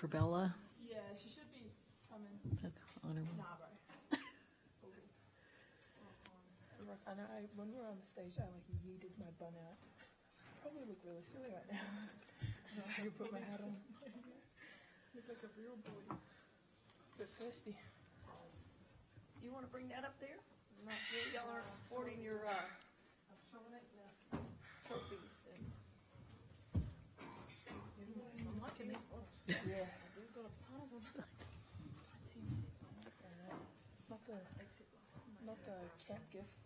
for Bella. Yeah, she should be coming. On her way. Nah, bro. And when we were on the stage, I yeeted my bun out. I probably look really silly right now. Just so I could put my hat on. Look like a real boy. Bit thirsty. You want to bring that up there? Not here, y'all are sporting your trophies. I'm liking these ones. Yeah. I do got a ton of them. Not the camp gifts.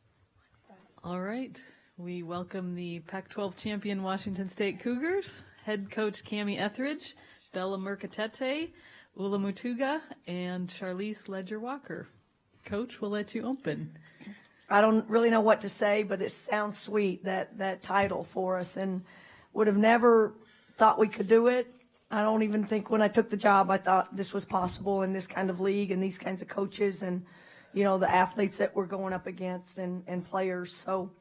All right. We welcome the Pac-12 champion Washington State Cougars, head coach Kamie Ethridge, Bella Murekatete, Ula Motuga, and Charlisse Leger-Walker. Coach, we'll let you open. I don't really know what to say, but it sounds sweet, that title for us, and would have never thought we could do it. I don't even think when I took the job I thought this was possible in this kind of league and these kinds of coaches and, you know, the athletes that we're going up against and players. So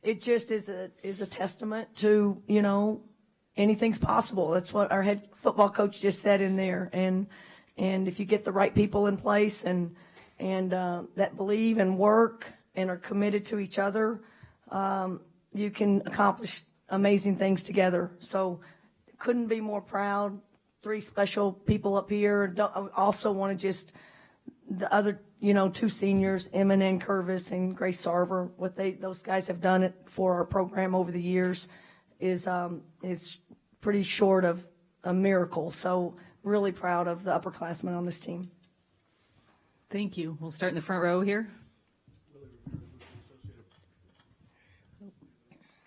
it just is a testament to, you know, anything's possible. That's what our head football coach just said in there. And if you get the right people in place and that believe and work and are committed to each other, you can accomplish amazing things together. So couldn't be more proud. 3 special people up here. I also want to just the other, you know, 2 seniors, Eminem Curvis and Grace Sarver. What those guys have done it for our program over the years is pretty short of a miracle. So really proud of the upperclassmen on this team. Thank you. We'll start in the front row here.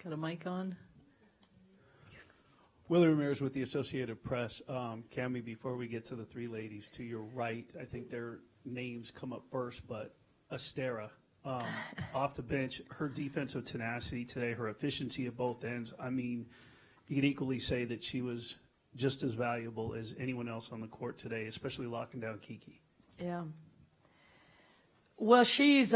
Got a mic on. Willie Ramirez with the Associated Press. Kamie, before we get to the 3 ladies, to your right, I think their names come up first, but Estera, off the bench, her defensive tenacity today, her efficiency at both ends, I mean, you could equally say that she was just as valuable as anyone else on the court today, especially locking down Kiki. Yeah. Well, she's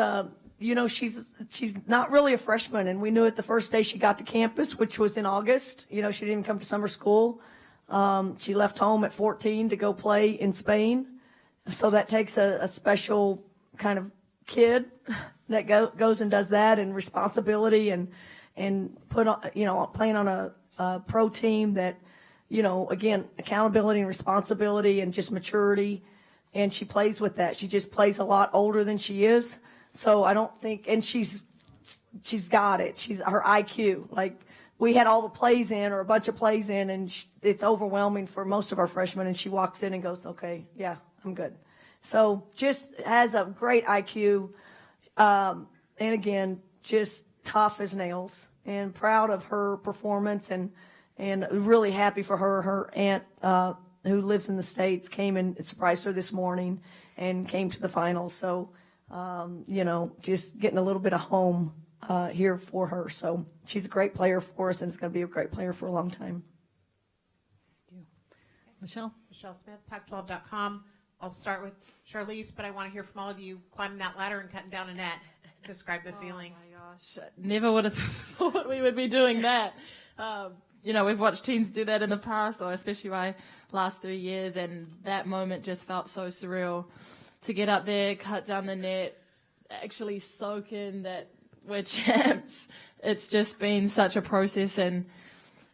she's not really a freshman, and we knew it the first day she got to campus, which was in August. You know, she didn't come to summer school. She left home at 14 to go play in Spain. So that takes a special kind of kid that goes and does that, and responsibility and put on, you know, playing on a pro team that, you know, again, accountability and responsibility and just maturity. And she plays with that. She just plays a lot older than she is. So I don't think, and she's got it. She's her IQ. Like, we had all the plays in, or a bunch of plays in, and it's overwhelming for most of our freshmen. And she walks in and goes, okay, yeah, I'm good. So just has a great IQ. And again, just tough as nails, and proud of her performance, and really happy for her. Her aunt, who lives in the States, came and surprised her this morning and came to the finals. So, you know, just getting a little bit of home here for her. So she's a great player for us, and is going to be a great player for a long time. Thank you. Michelle? Michelle Smith, Pac12.com. I'll start with Charlisse, but I want to hear from all of you climbing that ladder and cutting down a net. Describe the feeling. Oh, my gosh. Never would have thought we would be doing that. You know, we've watched teams do that in the past, or especially my last 3 years, and that moment just felt so surreal. To get up there, cut down the net, actually soak in that we're champs. It's just been such a process, and,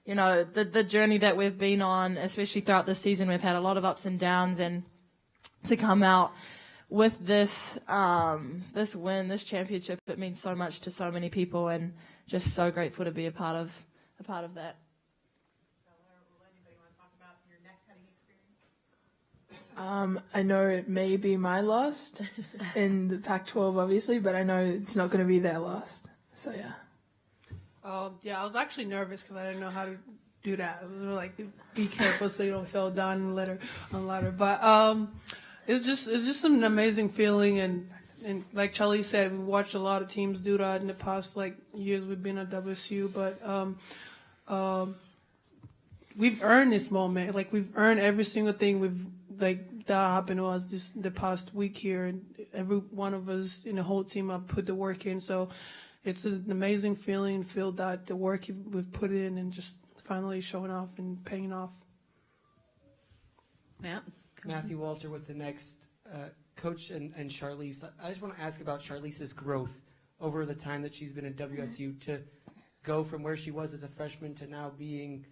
you know, the journey that we've been on, especially throughout this season, we've had a lot of ups and downs, and to come out with this win, this championship, it means so much to so many people, and just so grateful to be a part of that. I know it may be my last in the Pac-12, obviously, but I know it's not going to be their last. So, yeah. Yeah, I was actually nervous because I didn't know how to do that. It was like, be careful so you don't fall down on the ladder. But it's just an amazing feeling, and like Charlie said, we watched a lot of teams do that in the past years we've been at WSU, but we've earned this moment. Like, we've earned every single thing that happened to us the past week here, and every one of us in the whole team have put the work in. So it's an amazing feeling, feel that the work we've put in and just finally showing off and paying off. Matt? Matthew Walter with the next coach and Charlisse. I just want to ask about Charlisse's growth over the time that she's been at WSU to go from where she was as a freshman to now being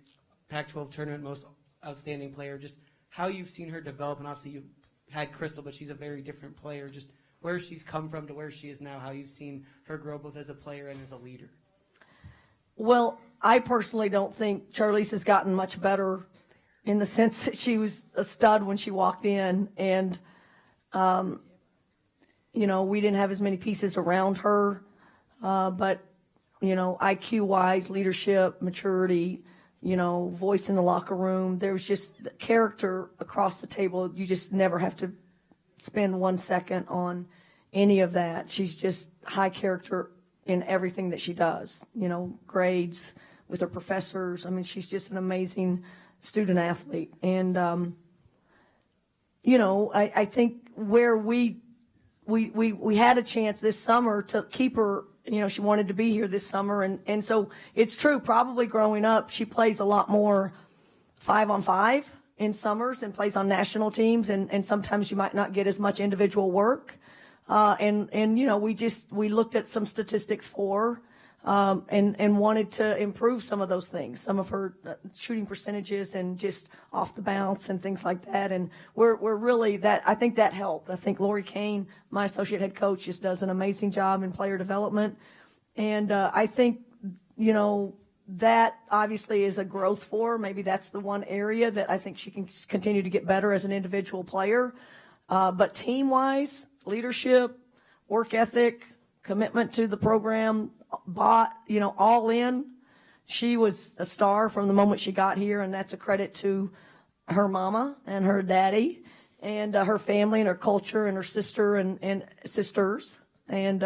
Pac-12 tournament most outstanding player. Just how you've seen her develop, and obviously you had Crystal, but she's a very different player. Just where she's come from to where she is now, how you've seen her grow both as a player and as a leader. Well, I personally don't think Charlisse has gotten much better in the sense that she was a stud when she walked in, and we didn't have as many pieces around her, but IQ-wise, leadership, maturity, voice in the locker room, there was just character across the table. You just never have to spend 1 second on any of that. She's just high character in everything that she does, grades with her professors. I mean, she's just an amazing student athlete. And, I think where we had a chance this summer to keep her, she wanted to be here this summer. And so it's true, probably growing up, she plays a lot more 5-on-5 in summers and plays on national teams. And sometimes you might not get as much individual work. We looked at some statistics for her, and wanted to improve some of those things, some of her shooting percentages and just off the bounce and things like that. And we're really I think that helped. I think Lori Kane, my associate head coach, just does an amazing job in player development. And I think, that obviously is a growth for her. Maybe that's the one area that I think she can continue to get better as an individual player. But team-wise, leadership, work ethic, commitment to the program, all in. She was a star from the moment she got here, and that's a credit to her mama and her daddy and her family and her culture and her sister and sisters. And,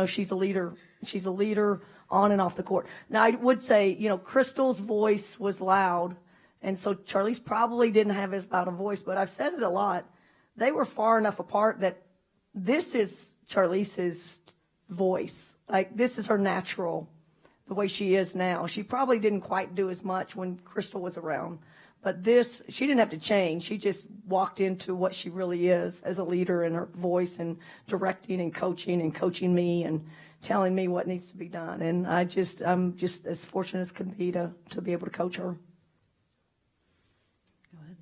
she's a leader. She's a leader on and off the court. Now, I would say, Crystal's voice was loud, and so Charlisse probably didn't have as loud a voice, but I've said it a lot. They were far enough apart that this is Charlisse's voice. Like, this is her natural, the way she is now. She probably didn't quite do as much when Crystal was around. But she didn't have to change. She just walked into what she really is as a leader in her voice and directing and coaching me and telling me what needs to be done. And I'm just as fortunate as can be to be able to coach her. Go ahead.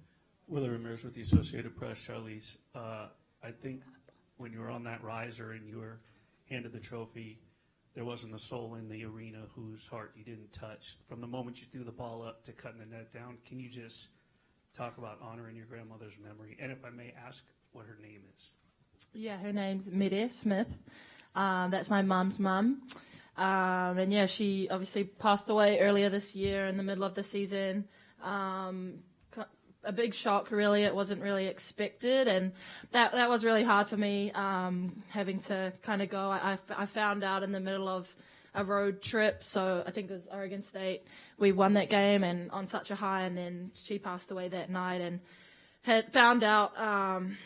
Willa Ramirez with the Associated Press. Charlisse, I think when you were on that riser and you were handed the trophy, there wasn't a soul in the arena whose heart you didn't touch. From the moment you threw the ball up to cutting the net down, can you just talk about honoring your grandmother's memory? And if I may ask what her name is. Yeah, her name's Mede Smith. That's my mom's mum. And yeah, she obviously passed away earlier this year in the middle of the season. A big shock, really. It wasn't really expected, and that was really hard for me, having to kind of go. I found out in the middle of a road trip, so I think it was Oregon State. We won that game and on such a high, and then she passed away that night, and had found out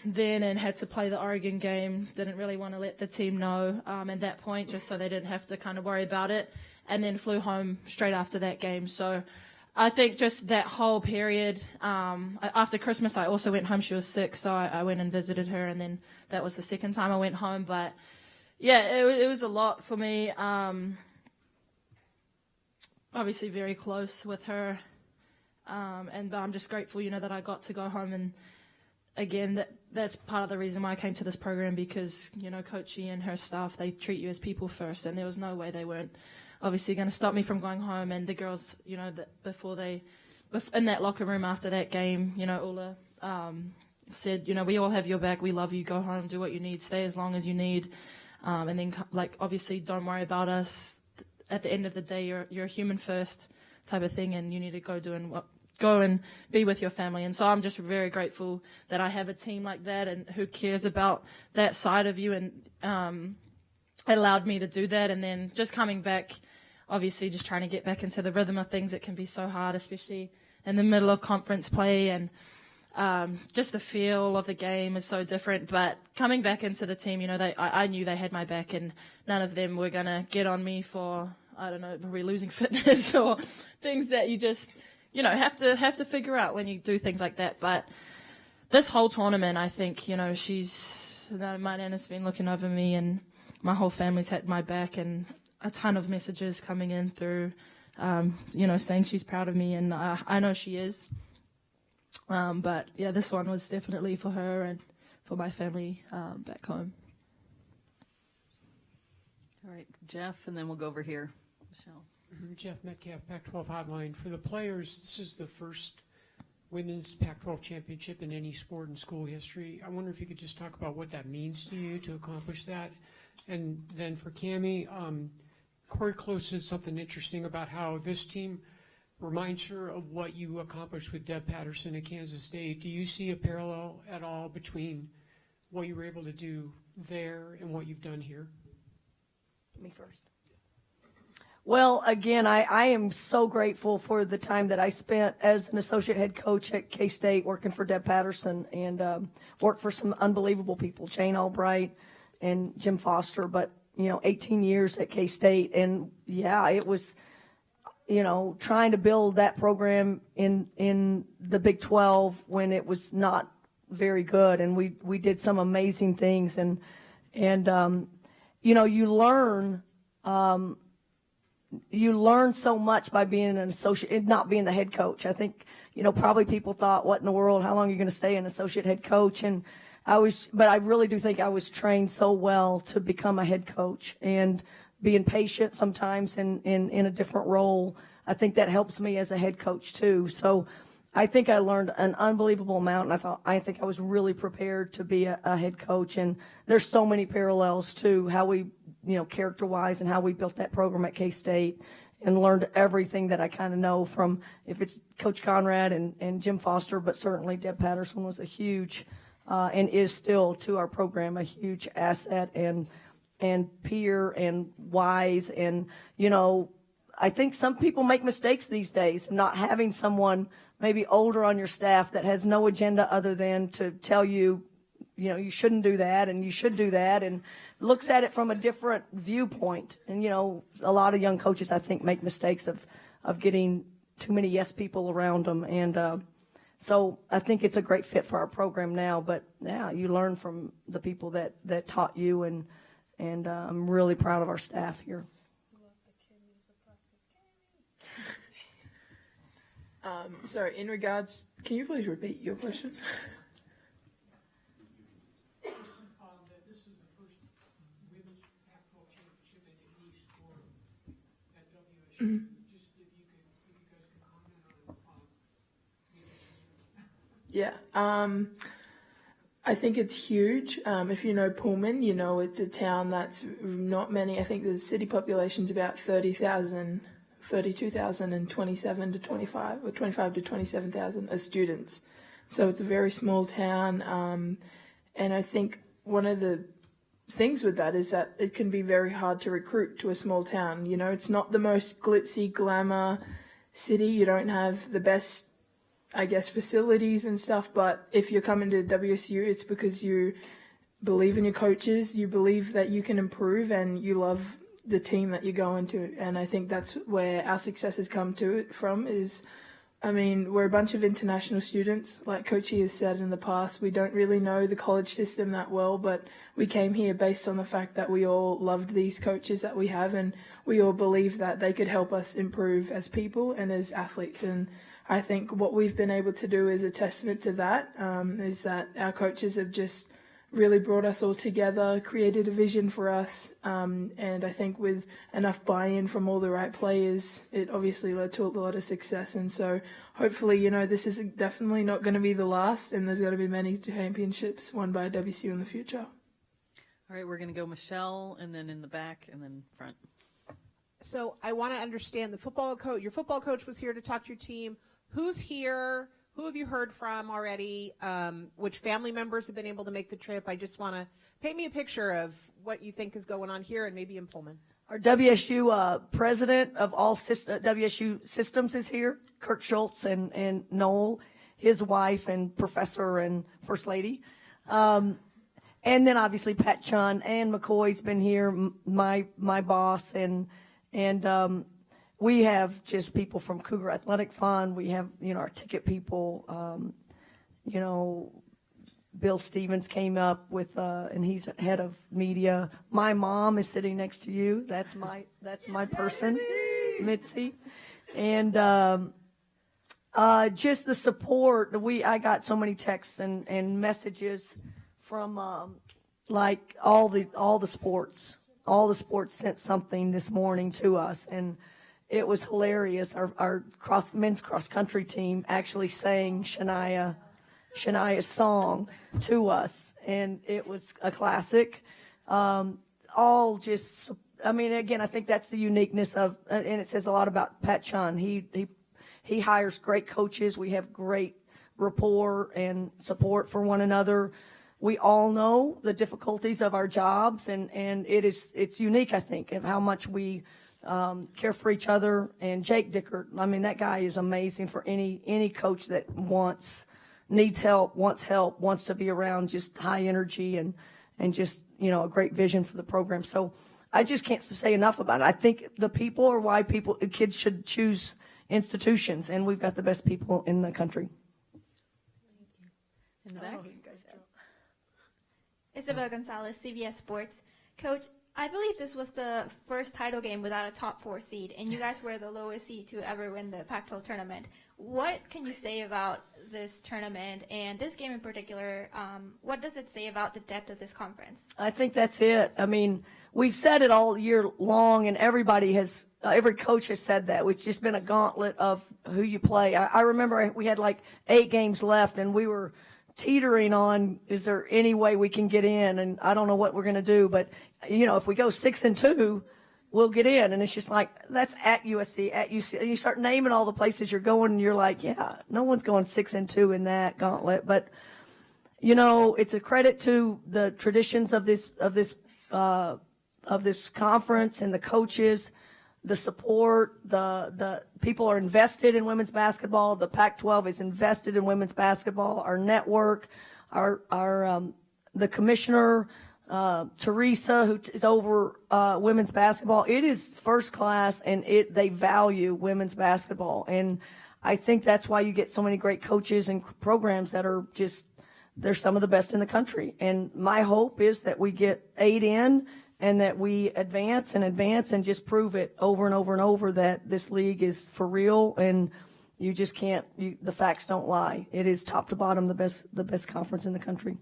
then and had to play the Oregon game. Didn't really want to let the team know at that point, just so they didn't have to kind of worry about it, and then flew home straight after that game. So I think just that whole period, after Christmas, I also went home. She was sick, so I went and visited her, and then that was the second time I went home. But yeah, it was a lot for me. Obviously very close with her, but I'm just grateful, that I got to go home. And again, that's part of the reason why I came to this program, because, Coach E and her staff, they treat you as people first, and there was no way they weren't obviously going to stop me from going home. And the girls, in that locker room after that game, Ula said, we all have your back. We love you. Go home, do what you need, stay as long as you need. And then, obviously don't worry about us. At the end of the day, you're a human first type of thing, and you need to go and be with your family. And so I'm just very grateful that I have a team like that and who cares about that side of you, and it allowed me to do that. And then just coming back, obviously just trying to get back into the rhythm of things. It can be so hard, especially in the middle of conference play, and just the feel of the game is so different. But coming back into the team, I knew they had my back, and none of them were going to get on me for, I don't know, probably losing fitness or things that you just, have to figure out when you do things like that. But this whole tournament, I think, you know, my nana's been looking over me, and my whole family's had my back, and a ton of messages coming in through, you know, saying she's proud of me, and I know she is. But yeah, this one was definitely for her and for my family back home. All right, Jeff, and then we'll go over here. Michelle. Jeff Metcalf, Pac-12 Hotline. For the players, this is the first women's Pac-12 championship in any sport in school history. I wonder if you could just talk about what that means to you to accomplish that. And then for Kamie, Corey Close said something interesting about how this team reminds her of what you accomplished with Deb Patterson at Kansas State. Do you see a parallel at all between what you were able to do there and what you've done here? Me first. Well, again, I am so grateful for the time that I spent as an associate head coach at K-State working for Deb Patterson, and worked for some unbelievable people, Jane Albright and Jim Foster, but, you know, 18 years at K-State. And, yeah, it was, you know, trying to build that program in the Big 12 when it was not very good. And we did some amazing things. And you know, you learn so much by being an associate, not being the head coach. I think, you know, probably people thought, what in the world, how long are you going to stay an associate head coach? And but I really do think I was trained so well to become a head coach, and being patient sometimes in a different role. I think that helps me as a head coach too. So I think I learned an unbelievable amount, and I think I was really prepared to be a head coach. And there's so many parallels to how we, you know, character-wise, and how we built that program at K-State, and learned everything that I kind of know from, if it's Coach Conrad and Jim Foster, but certainly Deb Patterson was a huge, and is still to our program, a huge asset and peer and wise. And, you know, I think some people make mistakes these days, not having someone maybe older on your staff that has no agenda other than to tell you, you know, you shouldn't do that and you should do that, and looks at it from a different viewpoint. And, you know, a lot of young coaches, I think, make mistakes of getting too many yes people around them. And so I think it's a great fit for our program now. But, yeah, you learn from the people that taught you, and I'm really proud of our staff here. So in regards, can you please repeat your question? This is the first women's Pac-12 championship in any sport at WSU. Just if you guys can comment on Yeah. I think it's huge. If you know Pullman, you know it's a town that's not many. I think the city population's about 30,000. 32,000 and 27 to 25, or 25 to 27,000 as students. So it's a very small town. And I think one of the things with that is that it can be very hard to recruit to a small town. You know, it's not the most glitzy glamour city. You don't have the best, I guess, facilities and stuff. But if you're coming to WSU, it's because you believe in your coaches, you believe that you can improve, and you love the team that you go into. And I think that's where our success has come from is, I mean, we're a bunch of international students. Like Coach has said in the past, we don't really know the college system that well, but we came here based on the fact that we all loved these coaches that we have, and we all believe that they could help us improve as people and as athletes. And I think what we've been able to do is a testament to that, is that our coaches have just really brought us all together, created a vision for us, and I think with enough buy-in from all the right players, it obviously led to a lot of success. And so hopefully, you know, this is definitely not going to be the last, and there's going to be many championships won by WSU in the future. All right, we're going to go Michelle, and then in the back, and then front. So I want to understand the football coach. Your football coach was here to talk to your team. Who's here? Who have you heard from already? Which family members have been able to make the trip? I just want to paint me a picture of what you think is going on here and maybe in Pullman. Our WSU president of all WSU systems is here, Kirk Schultz, and Noel, his wife, and professor and first lady. And then obviously Pat Chun and McCoy's been here, my boss, and we have just people from Cougar Athletic Fund. We have, you know, our ticket people, you know, Bill Stevens came up with, and he's head of media. My mom is sitting next to you. That's my person, Mitzi. And just the support. I got so many texts and messages from like all the sports. All the sports sent something this morning to us, and it was hilarious. Our men's cross country team actually sang Shania's song to us, and it was a classic. All just, I mean, again, I think that's the uniqueness of, and it says a lot about Pat Chun. He hires great coaches. We have great rapport and support for one another. We all know the difficulties of our jobs, and it's unique, I think, of how much we care for each other. And Jake Dickert, I mean, that guy is amazing for any coach that needs help, wants to be around just high energy and just, a great vision for the program. So I just can't say enough about it. I think the people are why kids should choose institutions, and we've got the best people in the country. In the back. Isabel Gonzalez, CBS Sports. Coach, I believe this was the first title game without a top 4 seed, and you guys were the lowest seed to ever win the Pac-12 tournament. What can you say about this tournament and this game in particular? What does it say about the depth of this conference? I think that's it. I mean, we've said it all year long, and every coach has said that. It's just been a gauntlet of who you play. I remember we had like 8 games left, and we were teetering on, is there any way we can get in? And I don't know what we're going to do, but if we go 6-2, we'll get in. And it's just like, that's at USC, at UC. And you start naming all the places you're going, and you're like, yeah, no one's going 6-2 in that gauntlet. But it's a credit to the traditions of this conference and the coaches, the support, the people are invested in women's basketball. The Pac-12 is invested in women's basketball. Our network, the commissioner, Teresa, who is over women's basketball. It is first class, and they value women's basketball. And I think that's why you get so many great coaches and programs that are they're some of the best in the country. And my hope is that we get 8 in, and that we advance and just prove it over and over and over that this league is for real, and you just can't. The facts don't lie. It is top to bottom the best conference in the country.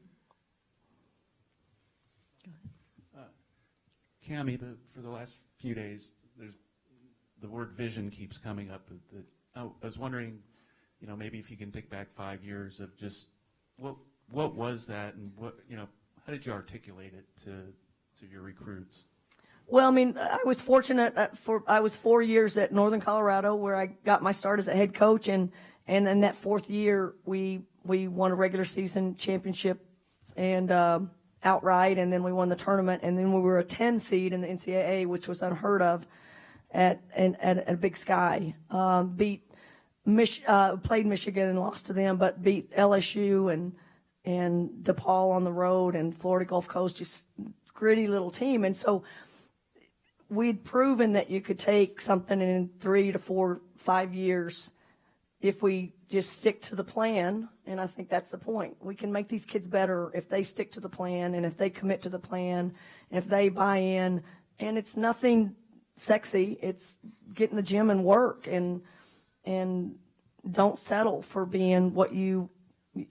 Kamie, for the last few days, the word vision keeps coming up. I was wondering, maybe if you can think back 5 years of just what was that, and how did you articulate it to your recruits? Well, I mean, I was fortunate. I was 4 years at Northern Colorado, where I got my start as a head coach, and in that 4th year, we won a regular season championship and outright, and then we won the tournament, and then we were a 10 seed in the NCAA, which was unheard of at Big Sky. Played Michigan and lost to them, but beat LSU and DePaul on the road, and Florida Gulf Coast, just gritty little team. And so we'd proven that you could take something in 3 to 4, 5 years if we just stick to the plan. And I think that's the point. We can make these kids better if they stick to the plan, and if they commit to the plan, and if they buy in. And it's nothing sexy. It's get in the gym and work, and don't settle for being what you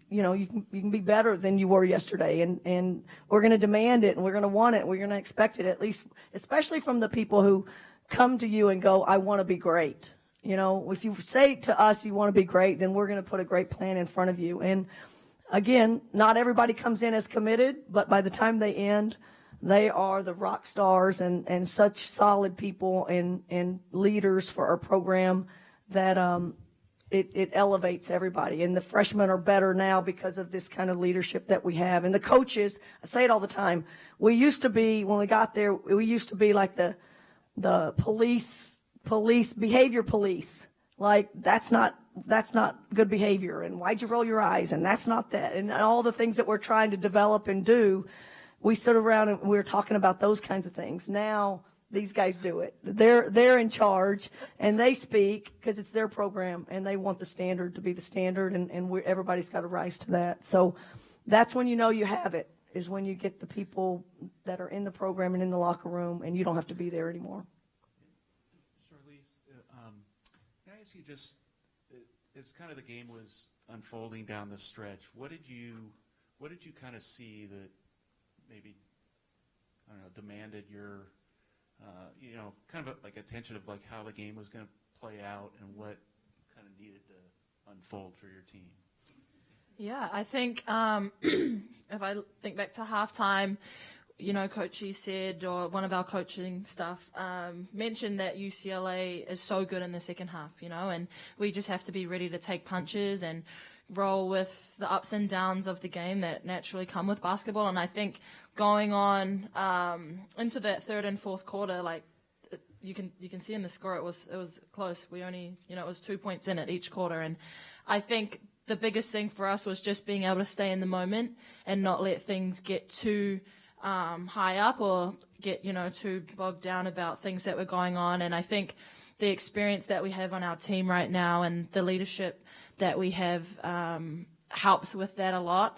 can be better than you were yesterday, and we're going to demand it, and we're going to want it, and we're going to expect it, at least, especially from the people who come to you and go, I want to be great. If you say to us you want to be great, then we're going to put a great plan in front of you. And again, not everybody comes in as committed, but by the time they end, they are the rock stars and such solid people and leaders for our program that it elevates everybody. And the freshmen are better now because of this kind of leadership that we have. And the coaches, I say it all the time, we used to be, when we got there, we used to be like the police, behavior police. Like, that's not good behavior. And why'd you roll your eyes? And that's not that. And all the things that we're trying to develop and do, we sit around and we're talking about those kinds of things. Now, these guys do it. They're in charge, and they speak because it's their program, and they want the standard to be the standard, and everybody's got to rise to that. So that's when you know you have it, is when you get the people that are in the program and in the locker room, and you don't have to be there anymore. Charlisse, can I ask you just, as kind of the game was unfolding down the stretch, what did you kind of see that maybe, I don't know, demanded your, kind of like attention of like how the game was going to play out and what kind of needed to unfold for your team? Yeah, I think if I think back to halftime, Coach E said, or one of our coaching staff mentioned that UCLA is so good in the second half, and we just have to be ready to take punches and roll with the ups and downs of the game that naturally come with basketball. And I think going on into that third and fourth quarter, like you can see in the score, it was close. We only, it was 2 points in it each quarter, and I think the biggest thing for us was just being able to stay in the moment and not let things get too high up or get, too bogged down about things that were going on. And I think the experience that we have on our team right now and the leadership that we have helps with that a lot.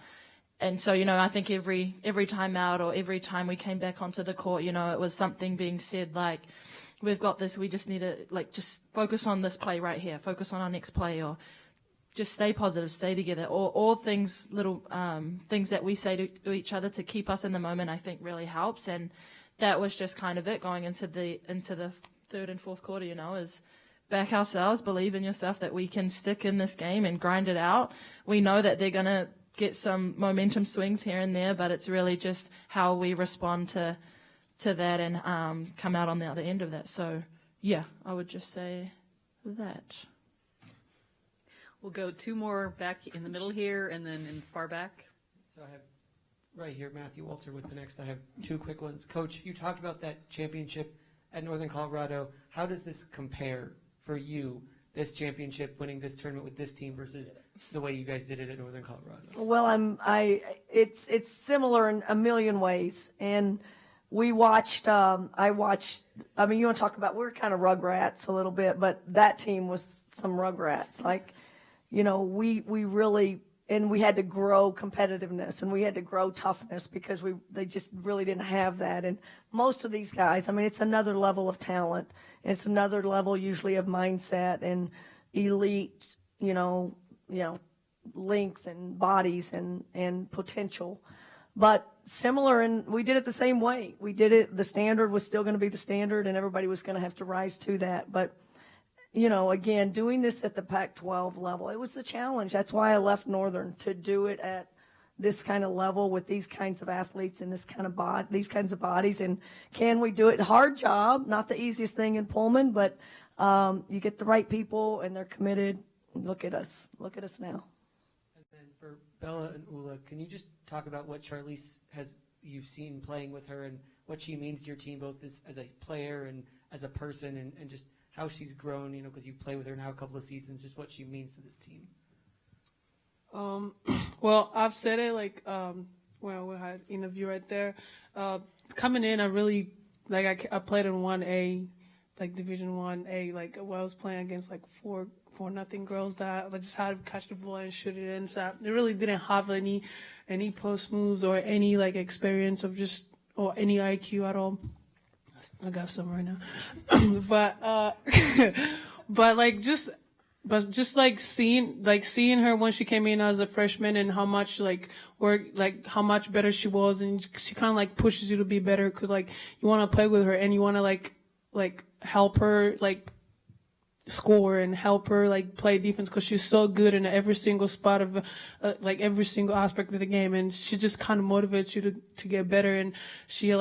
And so, I think every time out or every time we came back onto the court, it was something being said like, we've got this, we just need to, just focus on this play right here, focus on our next play, or just stay positive, stay together, or all things, little things that we say to each other to keep us in the moment, I think really helps. And that was just kind of it going into the third and fourth quarter, is back ourselves, believe in yourself that we can stick in this game and grind it out. We know that they're going to get some momentum swings here and there, but it's really just how we respond to that and come out on the other end of that. So, yeah, I would just say that. We'll go two more back in the middle here and then in far back. So I have right here Matthew Walter with the next. I have two quick ones. Coach, you talked about that championship at Northern Colorado. How does this compare for you, this championship, winning this tournament with this team versus the way you guys did it at Northern Colorado? Well, it's similar in a million ways. And we watched, you want to talk about, we're kind of rugrats a little bit, but that team was some rugrats. We really, and we had to grow competitiveness and we had to grow toughness because they just really didn't have that. And most of these guys, it's another level of talent. It's another level usually of mindset and elite, length and bodies and potential. But similar, and we did it the same way. We did it, the standard was still going to be the standard and everybody was going to have to rise to that. But again, doing this at the Pac-12 level, it was a challenge. That's why I left Northern, to do it at this kind of level with these kinds of athletes and these kinds of bodies. And can we do it? Hard job, not the easiest thing in Pullman, but you get the right people and they're committed. Look at us now. And then for Bella and Ula, can you just talk about what Charlisse you've seen playing with her and what she means to your team, both as a player and as a person, and just how she's grown, because you play with her now a couple of seasons, just what she means to this team. Well, I've said it when we had an interview right there. Coming in, I really, I played in 1A, Division 1A, I was playing against 4-0 girls that I just had to catch the ball and shoot it in. So they really didn't have any post moves or any experience of or any IQ at all. I got some right now, seeing her when she came in as a freshman and how much how much better she was, and she kind of pushes you to be better because you want to play with her and you want to help her score and help her play defense because she's so good in every single spot of every single aspect of the game, and she just kind of motivates you to get better. And she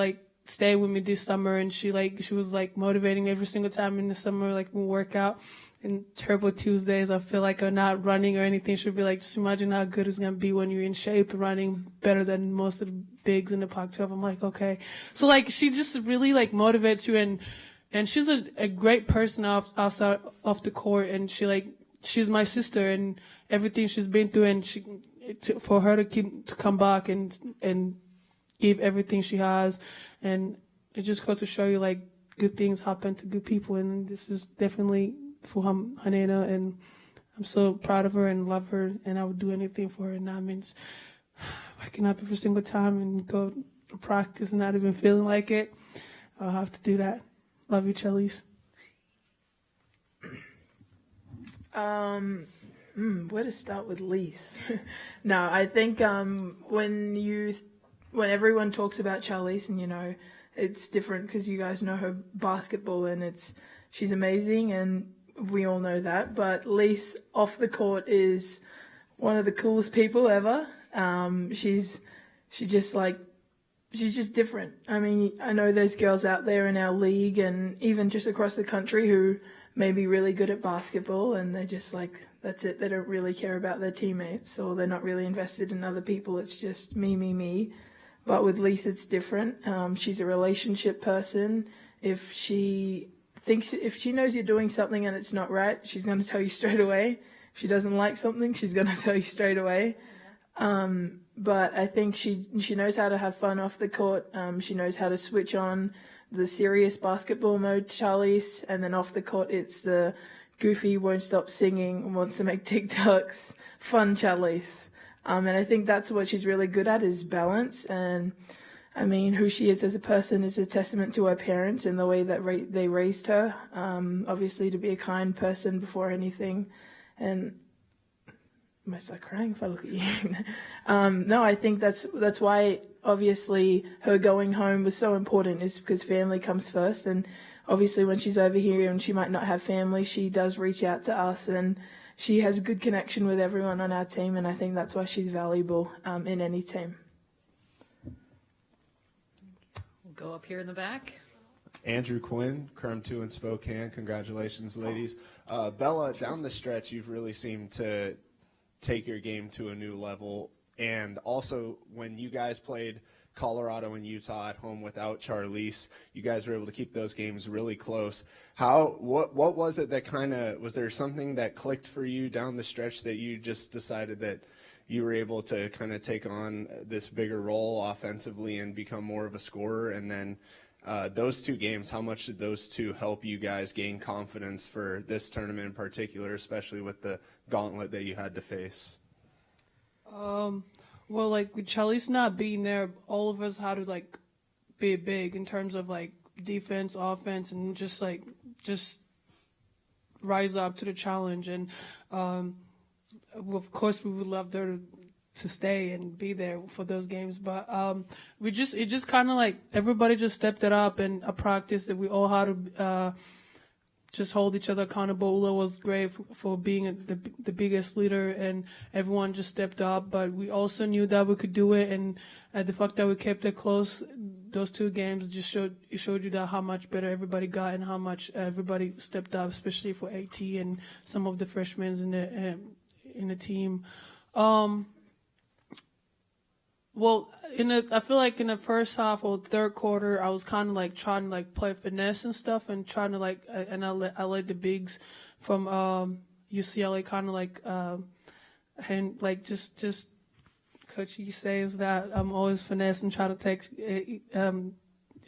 stayed with me this summer, and she was motivating me every single time in the summer, we work out. And Turbo Tuesdays, I feel like I'm not running or anything. She'll be just imagine how good it's going to be when you're in shape and running better than most of the bigs in the Pac-12. I'm okay. So she just really motivates you, and she's a great person outside off the court, and she's my sister, and everything she's been through, and for her to come back and give everything she has. And it just goes to show you good things happen to good people, and this is definitely for Hanena, and I'm so proud of her and love her, and I would do anything for her, and that means waking up every single time and go to practice and not even feeling like it. I'll have to do that. Love you, Charlisse. Where to start with Lise? No, I think when everyone talks about Charlisse, and it's different because you guys know her basketball, and she's amazing, and we all know that. But Lise off the court is one of the coolest people ever. She's just different. I mean, I know there's girls out there in our league and even just across the country who may be really good at basketball, and they're just like, that's it. They don't really care about their teammates, or they're not really invested in other people. It's just me, me, me. But with Lisa, it's different. She's a relationship person. If she knows you're doing something and it's not right, she's going to tell you straight away. If she doesn't like something, she's going to tell you straight away. But I think she knows how to have fun off the court. She knows how to switch on the serious basketball mode, Charlisse, and then off the court it's the goofy, won't stop singing, wants to make TikToks, fun Charlisse. And I think that's what she's really good at, is balance. And I mean, who she is as a person is a testament to her parents and the way that they raised her. Obviously, to be a kind person before anything. And I might start crying if I look at you. No, I think that's why obviously her going home was so important, is because family comes first. And obviously when she's over here and she might not have family, she does reach out to us, and she has a good connection with everyone on our team. And I think that's why she's valuable in any team. We'll go up here in the back. Andrew Quinn, Crum 2 in Spokane. Congratulations, ladies. Bella, down the stretch, you've really seemed to take your game to a new level. And also, when you guys played Colorado and Utah at home without Charlisse, you guys were able to keep those games really close. What was it that was there something that clicked for you down the stretch that you just decided that you were able to kind of take on this bigger role offensively and become more of a scorer? And then those two games, how much did those two help you guys gain confidence for this tournament in particular, especially with the gauntlet that you had to face? Well, like with Charlisse not being there, all of us had to be big in terms of defense, offense, and just rise up to the challenge. And of course, we would love her to stay and be there for those games. But it just kind of everybody just stepped it up, and a practice that we all had to just hold each other accountable. Ula was great for being the biggest leader, and everyone just stepped up. But we also knew that we could do it, and the fact that we kept it close, those two games just showed you that how much better everybody got and how much everybody stepped up, especially for AT and some of the freshmen in the team. Well, I feel like in the first half or third quarter, I was kind of trying to play finesse and stuff, and trying to and I let the bigs from UCLA kind of and just Coach E says that I'm always finesse and try to take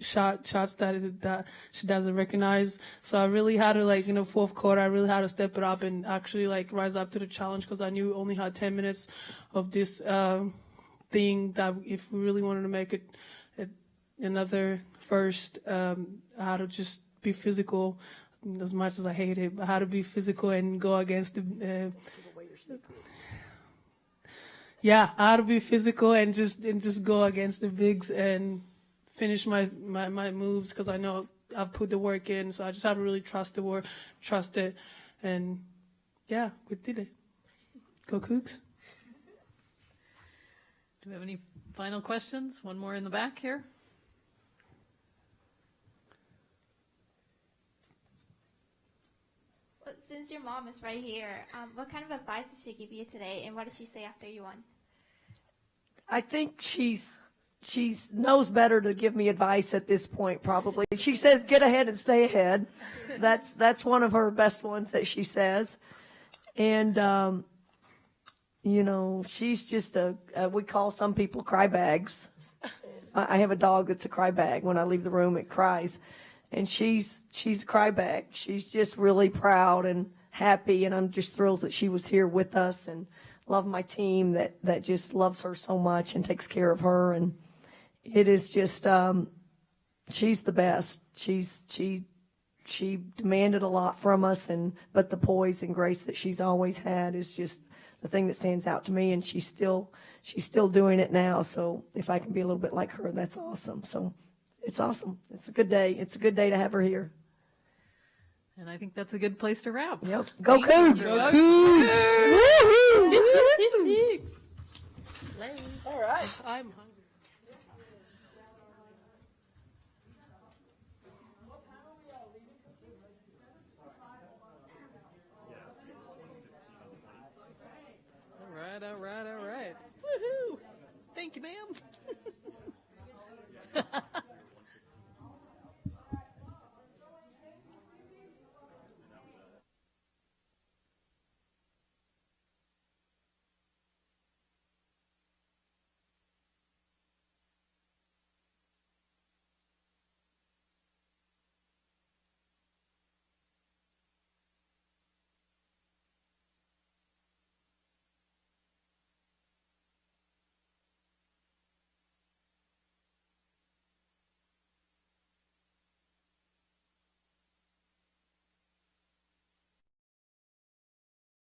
shots that she doesn't recognize. So I really had to fourth quarter, I really had to step it up and actually rise up to the challenge, because I knew we only had 10 minutes of this thing, that if we really wanted to make it another first, I had to just be physical. As much as I hate it, I had to be physical and go against the I had to be physical and just go against the bigs and finish my moves, because I know I've put the work in. So I just had to really trust it, and we did it. Go Cougs. Do we have any final questions? One more in the back here. Well, since your mom is right here, what kind of advice did she give you today, and what did she say after you won? I think she knows better to give me advice at this point, probably. She says, get ahead and stay ahead. That's one of her best ones that she says. And, she's just we call some people cry bags. I have a dog that's a cry bag. When I leave the room, it cries. And she's a cry bag. She's just really proud and happy, and I'm just thrilled that she was here with us and love my team that just loves her so much and takes care of her. And it is just, she's the best. She demanded a lot from us, but the poise and grace that she's always had is just the thing that stands out to me. And she's still doing it now. So if I can be a little bit like her, that's awesome. So it's awesome. It's a good day. It's a good day to have her here. And I think that's a good place to wrap. Yep. Go Cougs! Go Cougs! Woohoo! All right. I'm hungry. All right. Woohoo! Thank you, ma'am.